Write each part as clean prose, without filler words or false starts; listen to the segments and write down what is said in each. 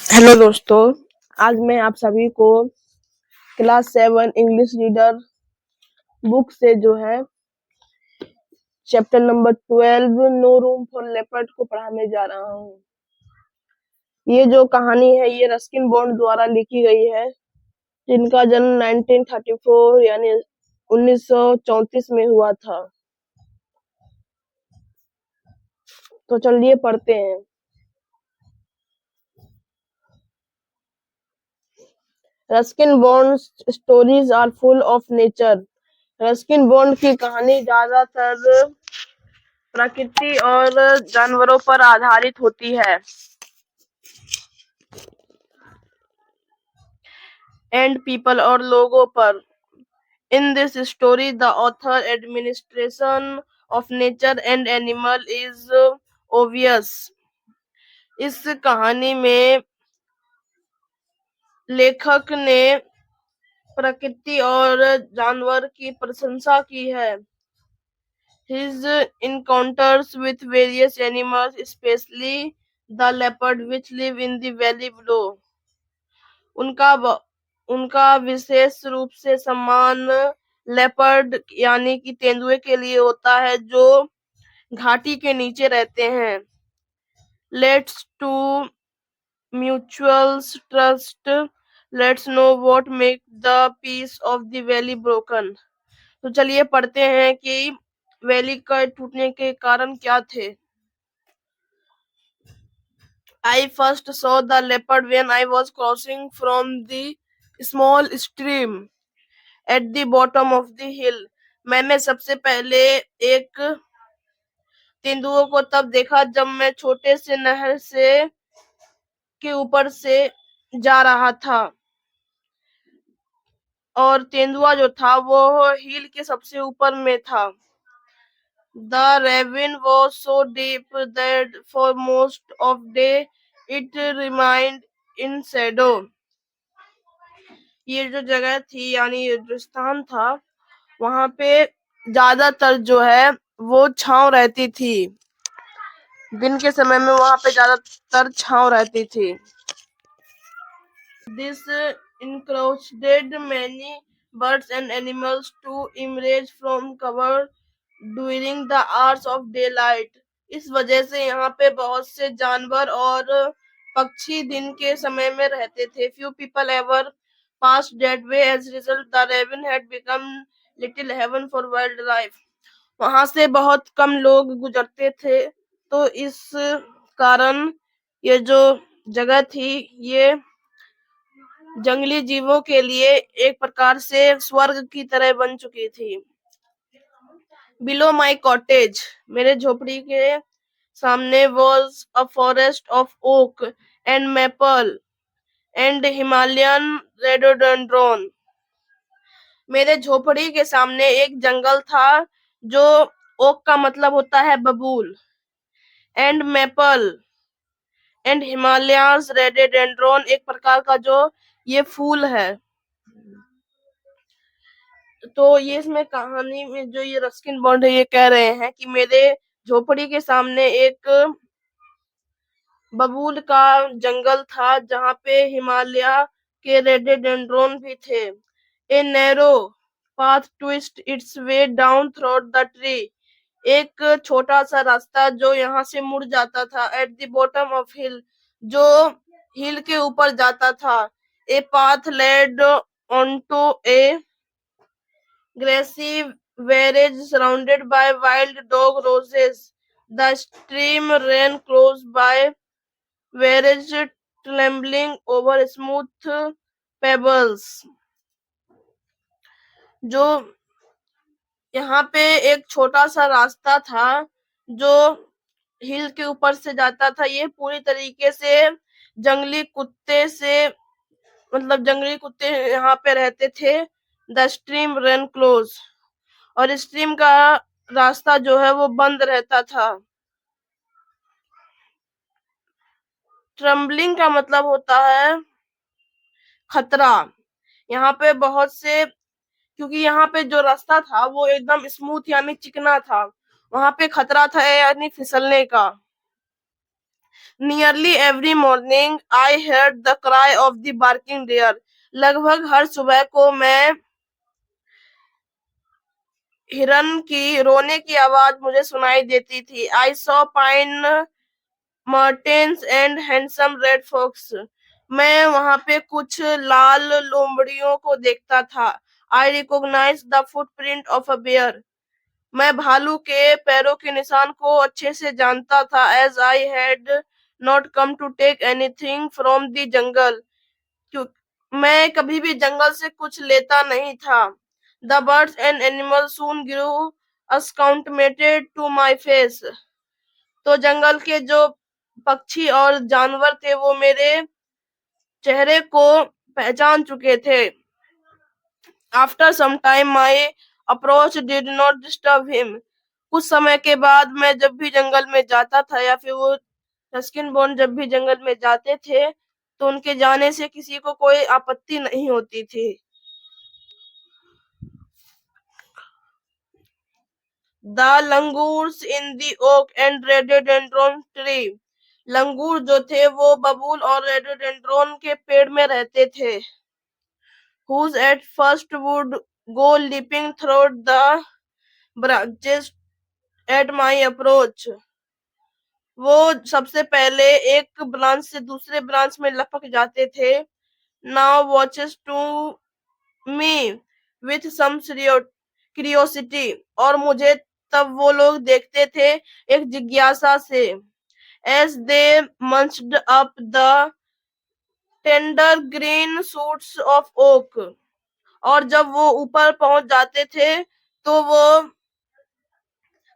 Hello दोस्तों, आज मैं आप सभी को क्लास 7 इंग्लिश रीडर बुक से जो है chapter number 12 no room for leopard को पढ़ाने जा रहा हूँ। ये जो कहानी है ये रस्किन बॉन्ड द्वारा लिखी गई है, जिनका जन्म 1934 यानी 1934 में हुआ था। तो चलिए पढ़ते हैं। Ruskin Bond stories are full of nature. Ruskin Bond की कहानी ज्यादातर प्रकृति और जानवरों पर आधारित होती है। एंड पीपल और लोगों पर। In this story the author administration of nature and animal is obvious. इस कहानी में लेखक ने प्रकृति और जानवर की प्रशंसा की है। His encounters with various animals, especially the leopard which live in the valley below. उनका विशेष रूप से सम्मान लेपर्ड यानी कि तेंदुए के लिए होता है जो घाटी के नीचे रहते हैं। Let's to mutual trust let's know what make the peace of the valley broken. तो चलिए पढ़ते हैं कि वैली का टूटने के कारण क्या थे। I first saw the leopard when I was crossing from the small stream at the bottom of the hill. मैंने सबसे पहले एक तेंदुओं को तब देखा जब मैं छोटे से नहर से के ऊपर से जा रहा था, और तेंदुआ जो था वो हिल के सबसे ऊपर में था। The ravine was so deep that for most of day it remained in shadow. ये जो जगह थी यानी जो स्थान था वहां पे ज्यादातर जो है वो छांव रहती थी। दिन के समय में वहां पे ज्यादातर छांव रहती थी। This encouraged many birds and animals to emerge from cover during the hours of daylight. इस वजह से यहाँ पे बहुत से जानवर और पक्षी दिन के समय में रहते थे। Few people ever passed that way. As a result, the ravine had become little heaven for wildlife. वहां से बहुत कम लोग गुजरते थे, तो इस कारण ये जो जगह थी ये जंगली जीवों के लिए एक प्रकार से स्वर्ग की तरह बन चुकी थी। Below my cottage, मेरे झोपड़ी के सामने was a forest of oak and maple and Himalayan rhododendron. मेरे झोपड़ी के सामने एक जंगल था जो ओक का मतलब होता है बबूल, एंड मेपल एंड हिमालयस रेडोडेंड्रॉन एक प्रकार का जो ये फूल है। तो ये इसमें कहानी में जो ये रस्किन बॉन्ड है ये कह रहे हैं कि मेरे झोपड़ी के सामने एक बबूल का जंगल था जहाँ पे हिमालय के रेडोडेंड्रॉन भी थे। A narrow path twist it's way down through the tree, एक छोटा सा रास्ता जो यहाँ से मुड़ जाता था। At the bottom of hill, जो हिल के ऊपर जाता था। A path led onto a grassy village surrounded by wild dog roses. The stream ran close by, village trembling over smooth pebbles. जो यहाँ पे एक छोटा सा रास्ता था जो हिल के ऊपर से जाता था। ये पूरी तरीके से जंगली कुत्ते से मतलब जंगली कुत्ते यहाँ पे रहते थे। द स्ट्रीम रन क्लोज, और स्ट्रीम का रास्ता जो है वो बंद रहता था। ट्रम्बलिंग का मतलब होता है खतरा। यहाँ पे बहुत से, क्योंकि यहाँ पे जो रास्ता था वो एकदम स्मूथ यानी चिकना था, वहां पे खतरा था यानी फिसलने का। Nearly every morning I heard the cry of the barking deer. लगभग हर सुबह को मैं हिरन की रोने की आवाज मुझे सुनाई देती थी. I saw pine martens and handsome red fox. मैं वहां पे कुछ लाल लोमड़ियों को देखता था. I recognized the footprint of a bear. मैं भालू के पैरों के निशान को अच्छे से जानता था. As I had not come to take anything from the jungle. क्यों मैं कभी भी जंगल से कुछ लेता नहीं था. The birds and animals soon grew acclimated to my face. तो जंगल के जो पक्षी और जानवर थे वो मेरे चेहरे को पहचान चुके थे. After some time my approach did not disturb him. कुछ समय के बाद मैं जब भी जंगल में जाता था या फिर वो रस्किन बॉन्ड जब भी जंगल में जाते थे तो उनके जाने से किसी को कोई आपत्ति नहीं होती थी. The langurs in the oak and rhododendron tree. लंगूर जो थे वो बबूल और रेडोडेंड्रोन के पेड़ में रहते थे. Whose at first would go leaping through the branches at my approach. वो सबसे पहले एक ब्रांच से दूसरे ब्रांच में लपक जाते थे. Now watches to me with some curiosity. और मुझे तब वो लोग देखते थे एक जिज्ञासा से. As they munched up the tender green shoots of oak. और जब वो ऊपर पहुंच जाते थे तो वो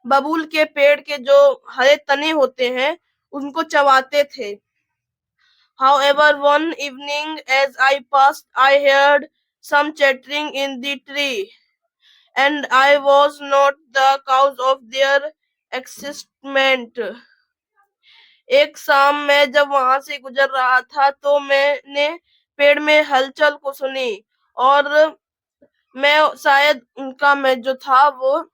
बबूल के पेड़ के जो हरे तने होते हैं उनको चबाते थे. However, one evening as I passed, I heard some chattering in the tree, and I was not the cause of their existence. एक शाम मैं जब वहां से गुजर रहा था तो मैंने पेड़ में हलचल को सुनी और मैं शायद उनका मैं जो था वो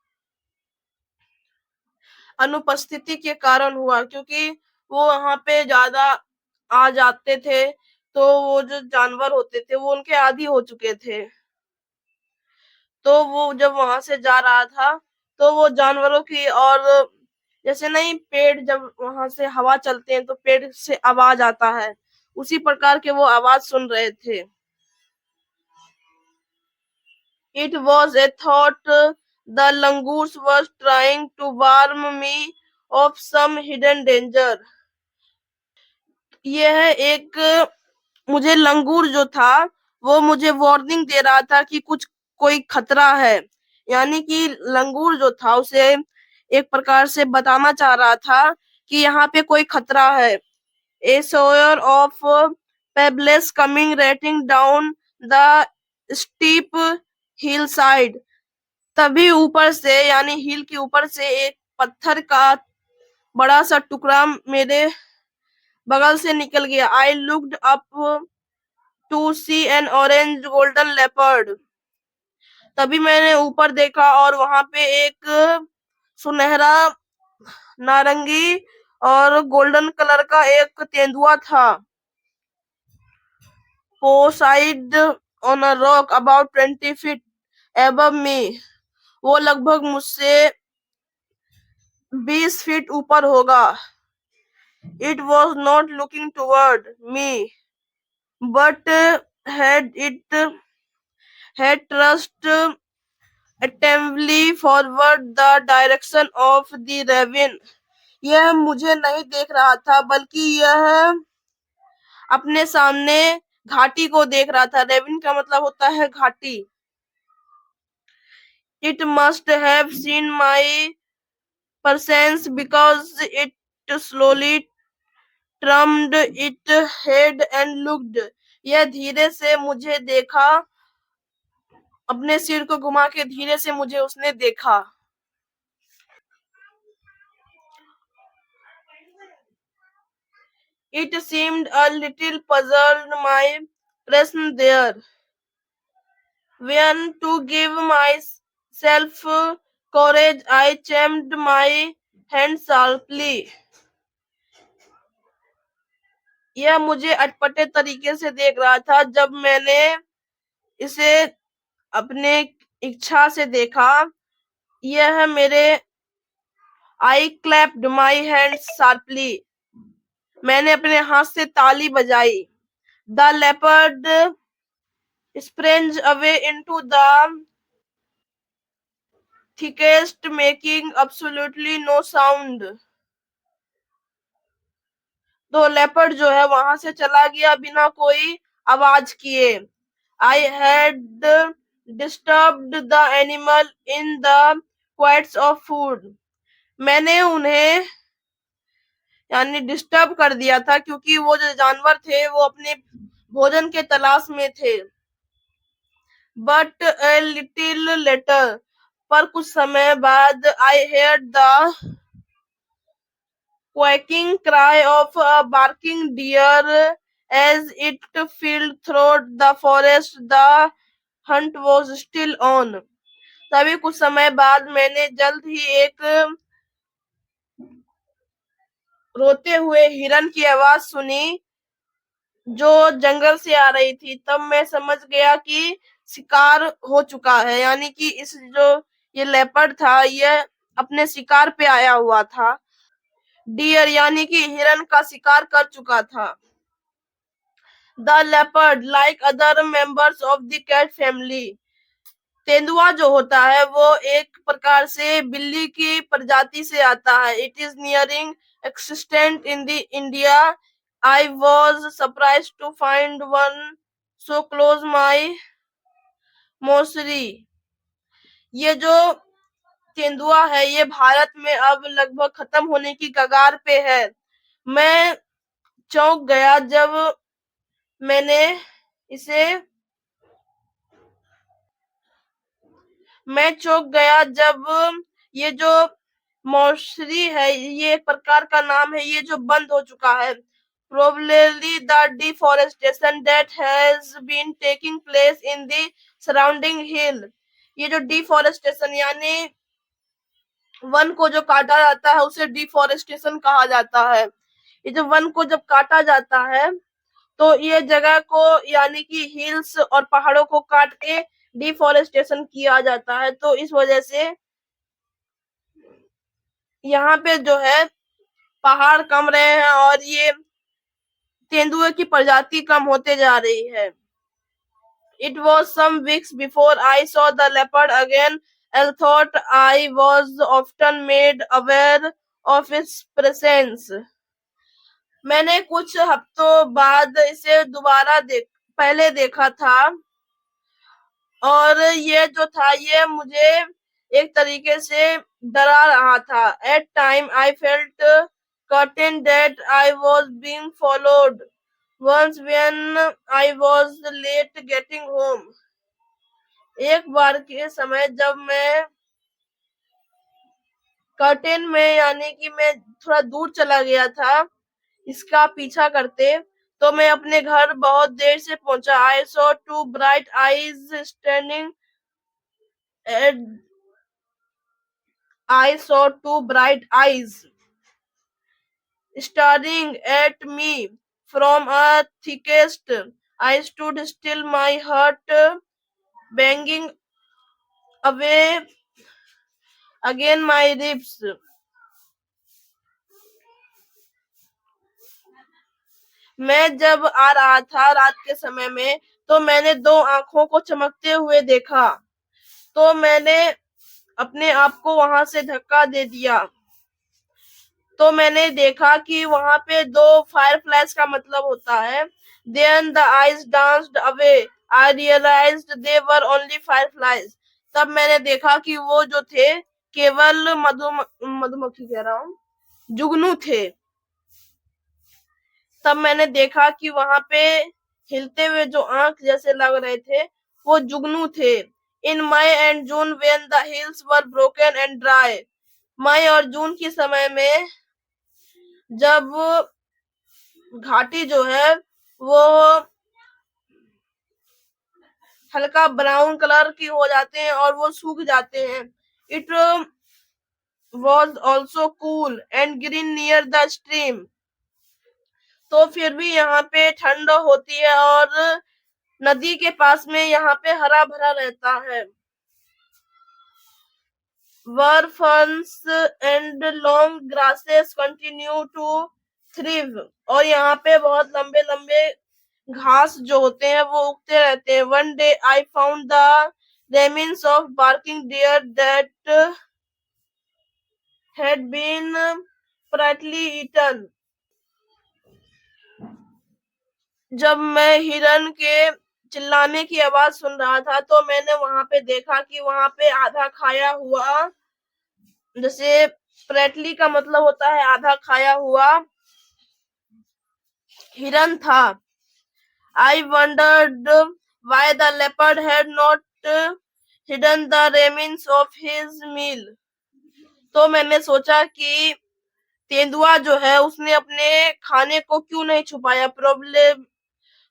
अनुपस्थिति के कारण हुआ, क्योंकि वो वहां पे ज्यादा आ जाते थे तो वो जो जानवर होते थे वो उनके आदी हो चुके थे. तो वो जब वहां से जा रहा था तो वो जानवरों की और जैसे नहीं पेड़ जब वहां से हवा चलते हैं तो पेड़ से आवाज आता है, उसी प्रकार के वो आवाज सुन रहे थे. It was a thought the langurs was trying to warn me of some hidden danger. यह एक मुझे लंगूर जो था वो मुझे वार्निंग दे रहा था कि कुछ कोई खतरा है. यानी कि लंगूर जो था उसे एक प्रकार से बताना चाह रहा था कि यहाँ पे कोई खतरा है. A shower of pebbles coming rattling down the steep hillside. तभी ऊपर से यानी हिल के ऊपर से एक पत्थर का बड़ा सा टुकड़ा मेरे बगल से निकल गया. I looked up to see an orange golden leopard. तभी मैंने ऊपर देखा और वहां पे एक सुनहरा नारंगी और गोल्डन कलर का एक तेंदुआ था. Poised on a rock about 20 feet above me. वो लगभग मुझसे 20 फीट ऊपर होगा. It was not looking toward me, but had thrust attentively forward the direction of the ravine. यह मुझे नहीं देख रहा था बल्कि यह अपने सामने घाटी को देख रहा था. रेविन का मतलब होता है घाटी. It must have seen my presence because it slowly turned its head and looked. यह धीरे से मुझे देखा, अपने सिर को घुमा के धीरे से मुझे उसने देखा. It seemed a little puzzled my presence there. When to give myself courage, I champed my hand sharply. यह मुझे अटपटे तरीके से देख रहा था। जब मैंने इसे अपने इच्छा से देखा, यह मेरे आई क्लैप्ड माई हैंड्स शार्पली। मैंने अपने हाथ से ताली बजाई। The leopard sprang away into the thickest, making absolutely no sound। तो लेपर्ड जो है वहां से चला गया बिना कोई आवाज किए। I had disturbed the animal in the quiets of food. मैंने उन्हें यानी डिस्टर्ब कर दिया था, क्योंकि वो जो जानवर थे वो अपने भोजन के तलाश में थे। बट ए लिटिल लेटर, पर कुछ समय बाद, आई हेard the quaking cry of a barking deer as it filled through the forest। The hunt was still on। तभी कुछ समय बाद मैंने जल्द ही एक रोते हुए हिरन की आवाज सुनी जो जंगल से आ रही थी। तब मैं समझ गया कि शिकार हो चुका है, यानी कि इस जो ये लेपर्ड था, यह अपने शिकार पे आया हुआ था। डियर यानी कि हिरन का शिकार कर चुका था। The leopard like other members of the cat family. तेंदुआ जो होता है वो एक प्रकार से बिल्ली की प्रजाति से आता है। It is nearing existent in the India. I was surprise to find one so close my Mussoorie. ये जो तेंदुआ है ये भारत में अब लगभग खत्म होने की कगार पे है। मैं चौंक गया जब मैंने इसे मैं चौंक गया जब ये जो मौसरी है, ये एक प्रकार का नाम है, ये जो बंद हो चुका है। Probably the deforestation that has been taking place in the surrounding hill। ये जो डिफोरेस्टेशन यानी वन को जो काटा जाता है उसे डिफोरेस्टेशन कहा जाता है। ये जो वन को जब काटा जाता है तो ये जगह को यानी कि हिल्स और पहाड़ों को काट के डिफोरेस्टेशन किया जाता है। तो इस वजह से यहाँ पे जो है पहाड़ कम रहे हैं और ये तेंदुए की प्रजाति कम होते जा रही है। It was some weeks before I saw the leopard again, although I was often made aware of its presence। मैंने कुछ हफ्तों बाद इसे दोबारा पहले देखा था, और ये जो था ये मुझे एक तरीके से डरा रहा था। At time I felt certain that I was being followed once when I was late getting home। एक बार के समय जब मैं कर्टेन में यानी कि मैं थोड़ा दूर चला गया था इसका पीछा करते, तो मैं अपने घर बहुत देर से पहुंचा। I saw two bright eyes standing at I saw two bright eyes staring at me from a thickest। I stood still, my heart banging away again my ribs। मैं जब आ रहा था रात के समय में, तो मैंने दो आंखों को चमकते हुए देखा। तो मैंने अपने आप को वहां से धक्का दे दिया। तो मैंने देखा कि वहां पे दो फायरफ्लाइज का मतलब होता है। Then the eyes danced away। I realized they were only fireflies। तब मैंने देखा कि वो जो थे केवल मधुमक्खी कह रहा हूँ, जुगनू थे। तब मैंने देखा कि वहां पे हिलते हुए जो आंख जैसे लग रहे थे वो जुगनू थे। In May and June when the hills were broken and dry. मई और जून के समय में जब घाटी जो है वो हल्का ब्राउन कलर की हो जाते हैं और वो सूख जाते हैं। It was also cool and green near the stream. तो फिर भी यहाँ पे ठंड होती है और नदी के पास में यहाँ पे हरा भरा रहता है। Where ferns and long grasses continue to thrive, और यहाँ पे बहुत लंबे लंबे घास जो होते हैं वो उगते रहते हैं। One day I found the remains of barking deer that had been partly eaten. जब मैं हिरन के चिल्लाने की आवाज सुन रहा था तो मैंने वहां पे देखा कि वहां पे आधा खाया हुआ, जैसे प्रेटली का मतलब होता है आधा खाया हुआ, हिरन था। I wondered why the leopard had not hidden the remains of his meal. तो मैंने सोचा कि तेंदुआ जो है उसने अपने खाने को क्यों नहीं छुपाया।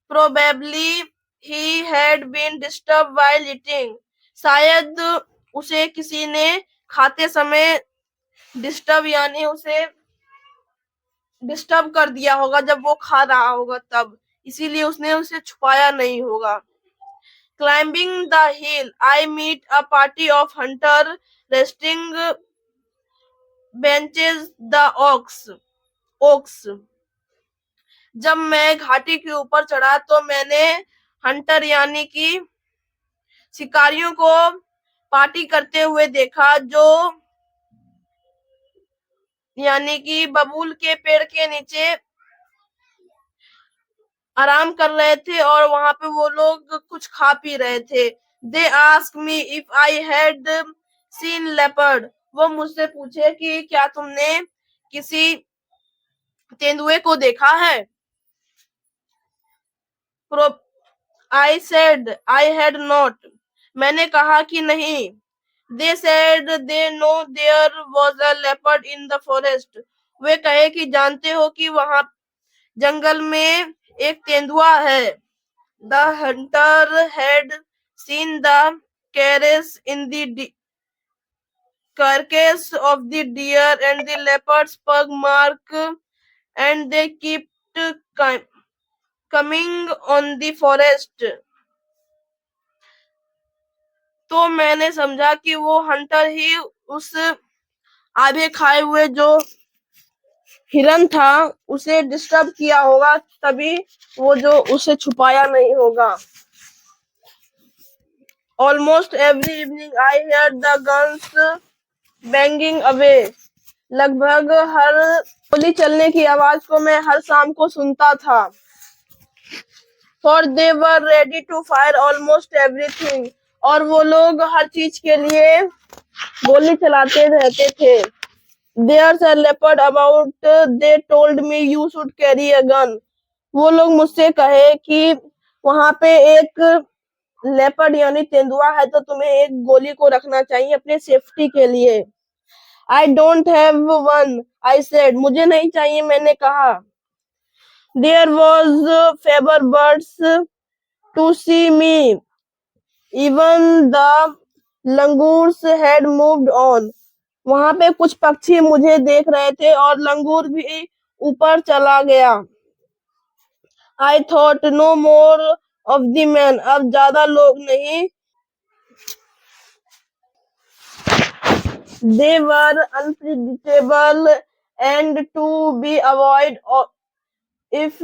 Probably he had been disturbed while eating. शायद उसे किसी ने खाते समय डिस्टर्ब यानी उसे डिस्टर्ब कर दिया होगा जब वो खा रहा होगा तब, इसीलिए उसने उसे छुपाया नहीं होगा। Climbing the hill, I meet a party of hunter resting benches the oaks. जब मैं घाटी के ऊपर चढ़ा तो मैंने हंटर यानी कि शिकारियों को पार्टी करते हुए देखा, जो यानी कि बबूल के पेड़ के नीचे आराम कर रहे थे और वहां पे वो लोग कुछ खा पी रहे थे। They asked me if I had seen leopard. वो मुझसे पूछे कि क्या तुमने किसी तेंदुए को देखा है। I said I had not. मैंने कहा कि नहीं। They said they know there was a leopard in the forest. वे कहे कि जानते हो कि वहां जंगल में एक तेंदुआ है। The hunter had seen the carcass of the deer and the leopard's pug mark, and they kept coming on the forest. तो मैंने समझा कि वो हंटर ही उस आधे खाए हुए जो हिरन था उसे डिस्टर्ब किया होगा, तभी वो जो उसे छुपाया नहीं होगा। Almost every evening I heard the guns banging away. लगभग हर गोली चलने की आवाज को मैं हर शाम को सुनता था। For they were ready to fire almost everything. और वो लोग हर चीज के लिए गोली चलाते रहते थे। There's a leopard about. They told me you should carry a gun. वो लोग मुझसे कहे कि वहां पे एक लेपर्ड यानी तेंदुआ है तो तुम्हें एक गोली को रखना चाहिए अपने सेफ्टी के लिए। I don't have one, I said. मुझे नहीं चाहिए, मैंने कहा। There was fewer birds to see me. Even the langurs had moved on. वहां पे कुछ पक्षी मुझे देख रहे थे और लंगूर भी ऊपर चला गया। I thought no more of the men. अब ज्यादा लोग नहीं। They were unpredictable and to be avoided if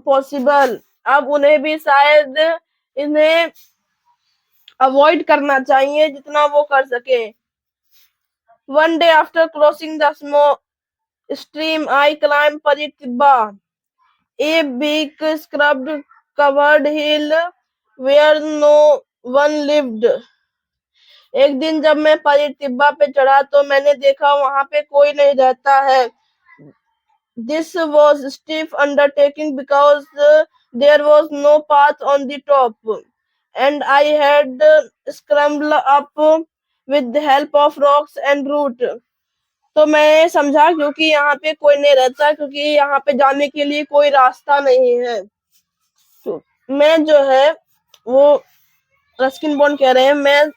possible. अब उन्हें भी शायद इन्हें अवॉइड करना चाहिए जितना वो कर सके। One day after crossing the small stream, I climbed Paritibba, a big scrub covered hill where no one lived. एक दिन जब मैं परितिब्बा पे चढ़ा तो मैंने देखा वहां पे कोई नहीं रहता है। This was stiff undertaking because there was no path on the top, and I had scrambled up with the help of rocks and root. तो मैं समझा क्योंकि यहाँ पे कोई नहीं रहता, क्योंकि यहाँ पे जाने के लिए कोई रास्ता नहीं है। तो मैं जो है वो रस्किन बॉन्ड कह रहे हैं, मैं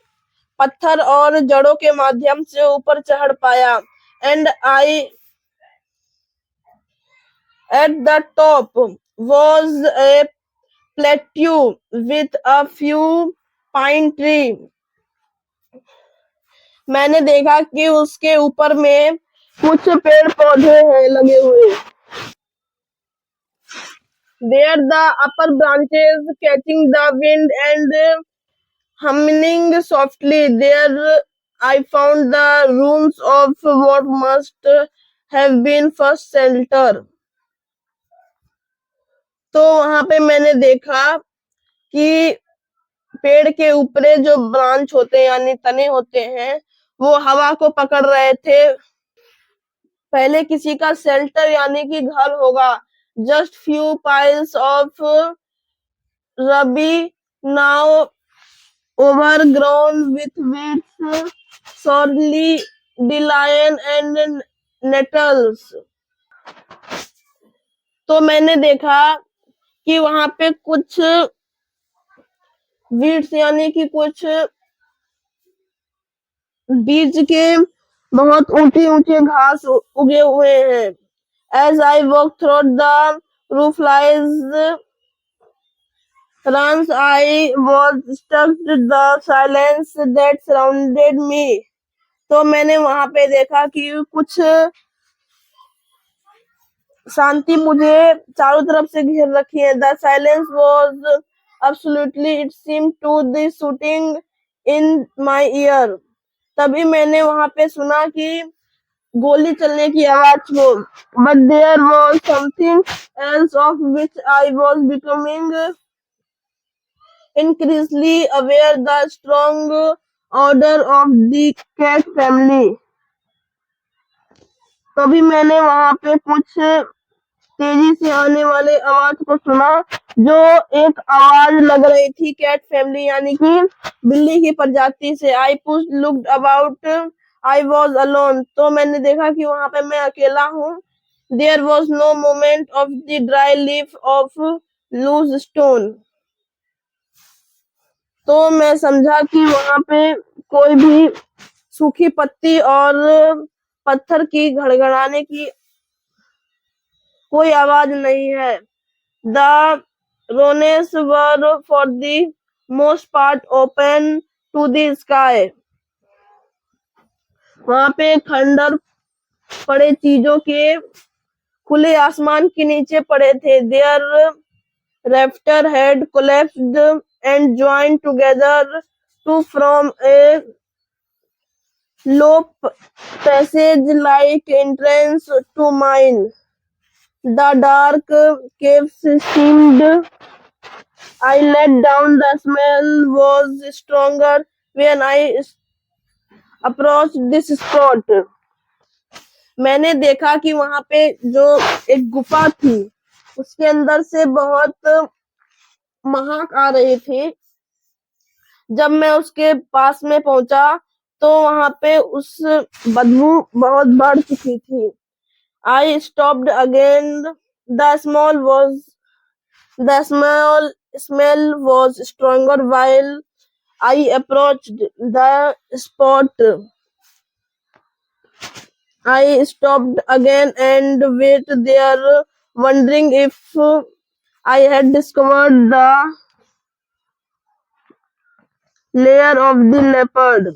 पत्थर और जड़ों के माध्यम से ऊपर चढ़ पाया। And I At the top was a plateau with a few pine tree. मैंने देखा कि उसके ऊपर में कुछ पेड़ पौधे हैं लगे हुए. There the upper branches catching the wind and humming softly. There I found the ruins of what must have been first shelter. तो वहां पे मैंने देखा कि पेड़ के ऊपरे जो ब्रांच होते हैं यानी तने होते हैं वो हवा को पकड़ रहे थे. पहले किसी का शेल्टर यानी कि घर होगा. Just few piles of rubby now overgrown with weeds, sorely dandelion and nettles. तो मैंने देखा कि वहां पे कुछ वीड्स यानी कि कुछ बीज के बहुत ऊंचे ऊंचे घास उगे हुए हैं. As I walked through the roofless runs, I was struck the silence that surrounded me. तो मैंने वहां पे देखा कि कुछ शांति मुझे चारों तरफ से घेर रखी है. The silence was absolutely, it seemed to be shooting in my ear. तभी मैंने वहां पे सुना कि गोली चलने की आवाज हो. But there was something else of which I was becoming increasingly aware, the strong odor of the cat family. तभी मैंने वहां पे कुछ तेजी से आने वाले आवाज को सुना जो एक आवाज लग रही थी कैट फैमिली यानी कि बिल्ली की प्रजाति से. I pushed looked about, I was alone. तो मैंने देखा कि वहां पे मैं अकेला हूँ. There was no movement of the dry leaf of loose stone. तो मैं समझा कि वहां पे कोई भी सूखी पत्ती और पत्थर की घड़घड़ाने की कोई आवाज नहीं है. The ruins were for the most part open to the sky. वहां पे खंडर पड़े चीजों के खुले आसमान के नीचे पड़े थे. Their rafter had collapsed and joined together to form a low passage-like entrance to mine. The dark caves seemed. I let down. The smell was stronger when I approached this spot. मैंने देखा कि वहां पे जो एक गुफा थी उसके अंदर से बहुत महक आ रही थी. जब मैं उसके पास में पहुंचा तो वहां पे उस बदबू बहुत बढ़ चुकी थी. I stopped again. The smell was stronger while I approached the spot. I stopped again and waited there, wondering if I had discovered the lair of the leopard.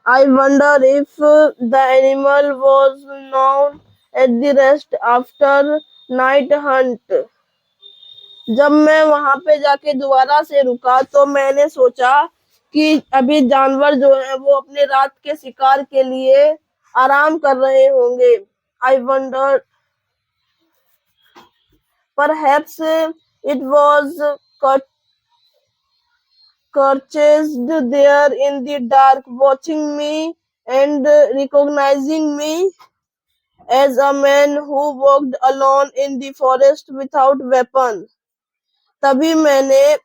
I wonder if the animal was now at the rest after night hunt. जब मैं वहां पे जाके दोबारा से रुका तो मैंने सोचा कि अभी जानवर जो है वो अपने रात के शिकार के लिए आराम कर रहे होंगे. I wondered perhaps it was crouched there in the dark watching me and recognizing me as a man who walked alone in the forest without weapon. तभी मैंने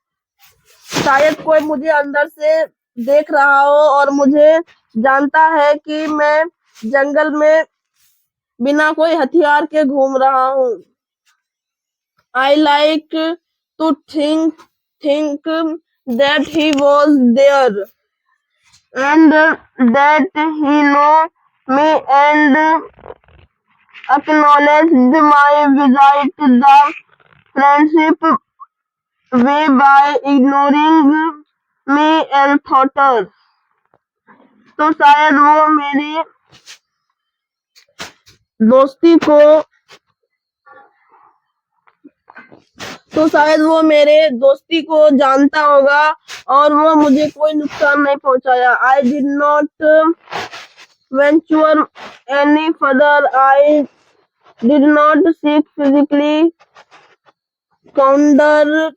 शायद कोई मुझे अंदर से देख रहा हो और मुझे जानता है कि मैं जंगल में बिना कोई हथियार के घूम रहा हूँ. I like to think that he was there and that he know me and acknowledged my visit the friendship way by ignoring me and thought तो शायद वो मेरी दोस्ती को तो शायद वो मेरे दोस्ती को जानता होगा और वो मुझे कोई नुकसान नहीं पहुंचाया। I did not venture any further. I did not seek physically counter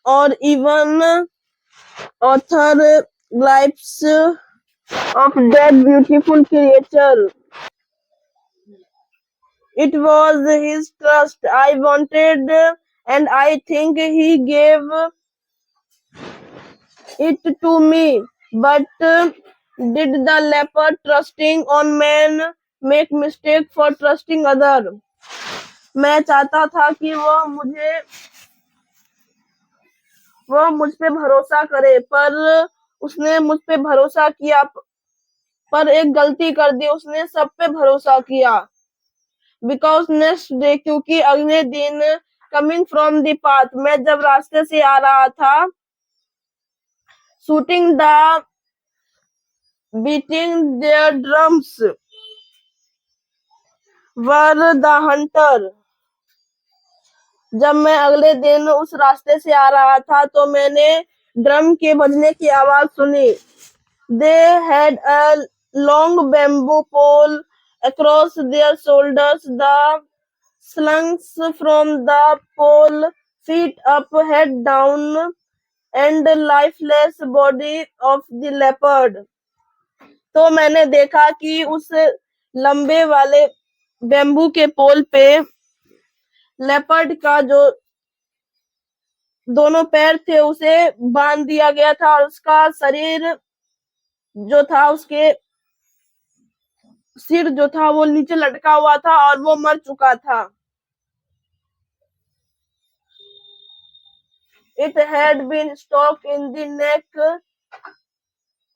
or even author lives of that beautiful creature. It was his trust I wanted, and I think he gave it to me. But did the leopard trusting on man make mistake for trusting other? मैं चाहता था कि वो मुझ पे भरोसा करे, पर उसने मुझ पे भरोसा किया, पर एक गलती कर दी, उसने सब पे भरोसा किया। बिकॉज नेक्स्ट डे, क्योंकि अगले दिन, कमिंग फ्रॉम द पाथ, मैं जब रास्ते से आ रहा था, shooting the beating their drums were the hunter, जब मैं अगले दिन उस रास्ते से आ रहा था तो मैंने ड्रम के बजने की आवाज सुनी। They had a long bamboo pole across their shoulders. The slunks from the pole, feet up, head down, and lifeless body of the leopard. तो मैंने देखा कि उस लंबे वाले बैम्बू के पोल पे लेपर्ड का जो दोनों पैर थे उसे बांध दिया गया था और उसका शरीर जो था, उसके सिर जो था वो नीचे लटका हुआ था और वो मर चुका था। It had been stuck in the neck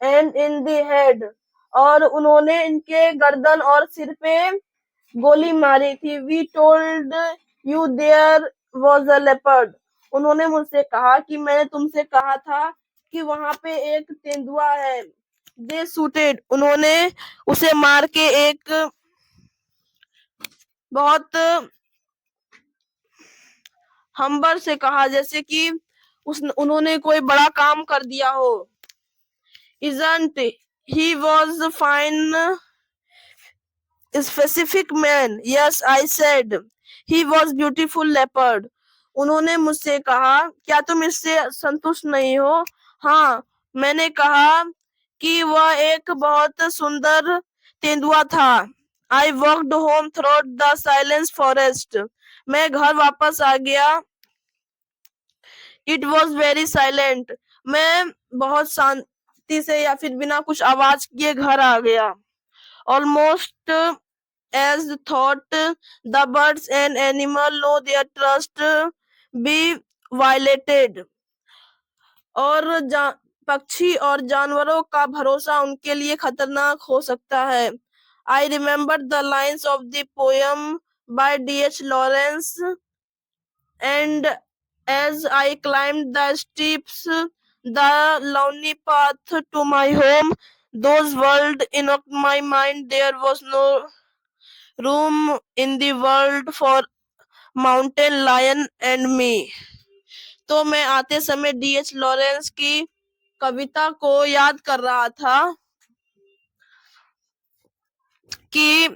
and in the head, और उन्होंने इनके गर्दन और सिर पे गोली मारी थी। We told you there was a leopard. उन्होंने मुझसे कहा कि मैंने तुमसे कहा था कि वहां पे एक तेंदुआ है। They shooted. उन्होंने उसे मार के एक बहुत हम्बर से कहा, जैसे कि उन्होंने कोई बड़ा काम कर दिया हो। Isn't he was fine specific man? Yes, I said. He was beautiful leopard. उन्होंने मुझसे कहा, क्या तुम इससे संतुष्ट नहीं हो? हाँ, मैंने कहा कि वह एक बहुत सुंदर तेंदुआ था। I walked home through the silent forest. मैं घर वापस आ गया। It was very silent. मैं बहुत शांति से या फिर बिना कुछ आवाज किए घर आ गया। Almost as thought, the birds and animal know their trust be violated. और पक्षी और जानवरों का भरोसा उनके लिए खतरनाक हो सकता है। I remembered the lines of the poem by D.H. Lawrence, and as I climbed the steps, the lonely path to my home, those words in my mind, there was no room in the world for mountain lion and me. तो मैं आते समय D.H. Lawrence की कविता को याद कर रहा था कि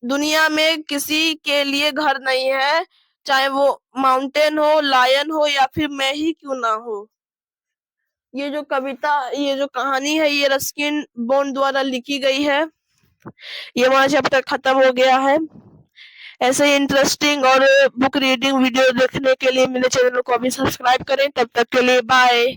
दुनिया में किसी के लिए घर नहीं है, चाहे वो माउंटेन हो, लायन हो या फिर मैं ही क्यों ना हो। ये जो कविता, ये जो कहानी है, ये रस्किन बॉन्ड द्वारा लिखी गई है। ये हमारा चैप्टर खत्म हो गया है। ऐसे ही इंटरेस्टिंग और बुक रीडिंग वीडियो देखने के लिए मेरे चैनल को अभी सब्सक्राइब करें। तब तक के लिए बाय।